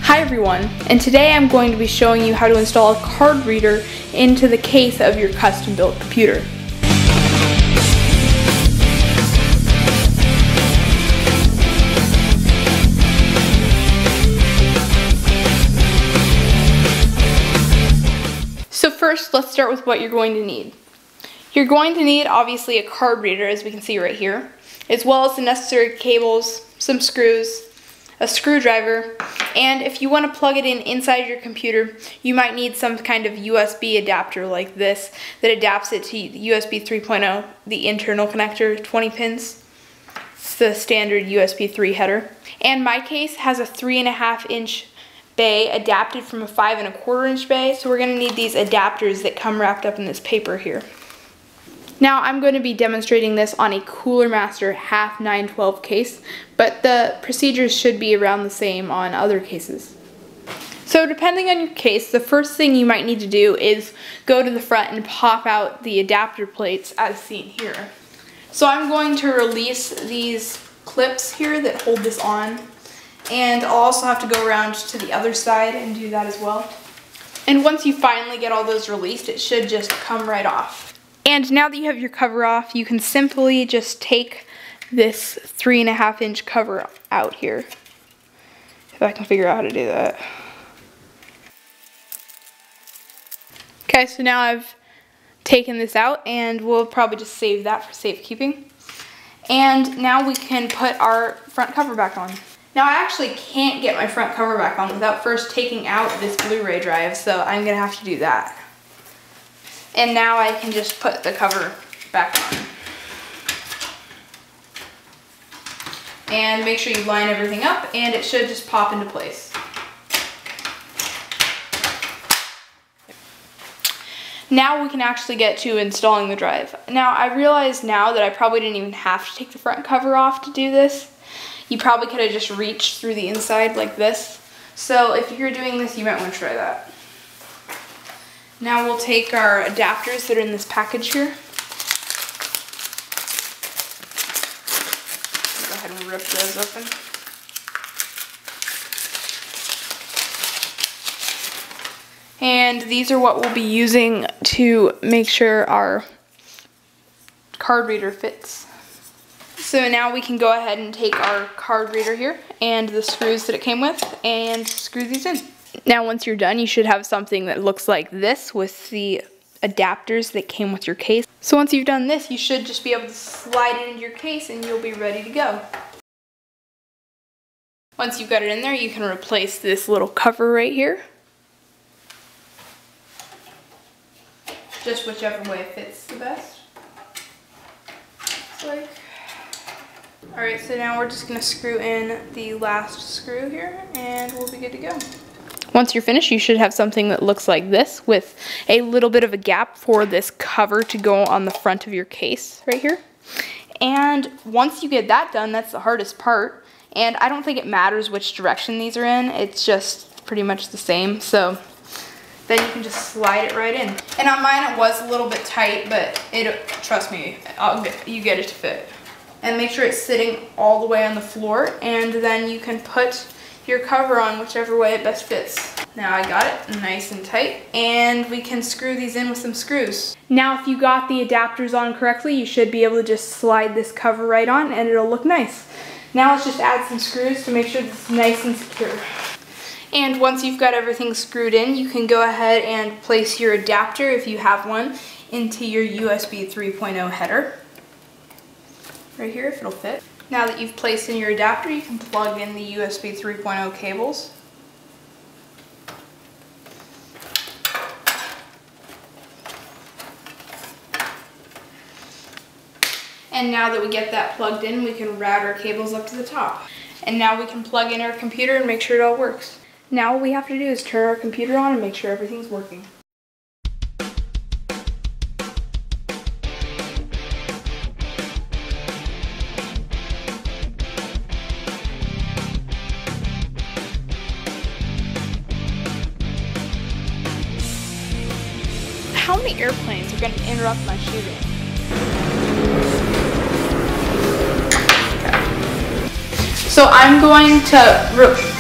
Hi everyone, and today I'm going to be showing you how to install a card reader into the case of your custom built computer. So first, let's start with what you're going to need. You're going to need obviously a card reader, as we can see right here, as well as the necessary cables, some screws, a screwdriver, and if you want to plug it in inside your computer, you might need some kind of USB adapter like this that adapts it to USB 3.0, the internal connector, 20 pins. It's the standard USB 3 header. And my case has a 3.5-inch bay adapted from a 5.25-inch bay, so we're going to need these adapters that come wrapped up in this paper here. Now I'm going to be demonstrating this on a CoolerMaster HAF 912 case, but the procedures should be around the same on other cases. So depending on your case, the first thing you might need to do is go to the front and pop out the adapter plates as seen here. So I'm going to release these clips here that hold this on, and I'll also have to go around to the other side and do that as well. And once you finally get all those released, it should just come right off. And now that you have your cover off, you can simply just take this 3.5-inch cover out here. If I can figure out how to do that. Okay, so now I've taken this out, and we'll probably just save that for safekeeping. And now we can put our front cover back on. Now I actually can't get my front cover back on without first taking out this Blu-ray drive, so I'm gonna have to do that. And now I can just put the cover back on. And make sure you line everything up, and it should just pop into place. Now we can actually get to installing the drive. Now I realize now that I probably didn't even have to take the front cover off to do this. You probably could have just reached through the inside like this. So if you're doing this, you might want to try that. Now we'll take our adapters that are in this package here. Go ahead and rip those open. And these are what we'll be using to make sure our card reader fits. So now we can go ahead and take our card reader here and the screws that it came with and screw these in. Now once you're done, you should have something that looks like this with the adapters that came with your case. So once you've done this, you should just be able to slide it into your case and you'll be ready to go. Once you've got it in there, you can replace this little cover right here. Just whichever way fits the best. Like. Alright, so now we're just going to screw in the last screw here and we'll be good to go. Once you're finished, you should have something that looks like this with a little bit of a gap for this cover to go on the front of your case right here. And once you get that done, that's the hardest part. And I don't think it matters which direction these are in. It's just pretty much the same. So then you can just slide it right in. And on mine it was a little bit tight, but trust me, you get it to fit. And make sure it's sitting all the way on the floor, and then you can put your cover on whichever way it best fits. Now I got it nice and tight, and we can screw these in with some screws. Now if you got the adapters on correctly, you should be able to just slide this cover right on and it'll look nice. Now let's just add some screws to make sure it's nice and secure. And once you've got everything screwed in, you can go ahead and place your adapter, if you have one, into your USB 3.0 header. Right here, if it'll fit. Now that you've placed in your adapter, you can plug in the USB 3.0 cables. And now that we get that plugged in, we can route our cables up to the top. And now we can plug in our computer and make sure it all works. Now what we have to do is turn our computer on and make sure everything's working. How many airplanes are going to interrupt my shooting? Okay. So I'm going to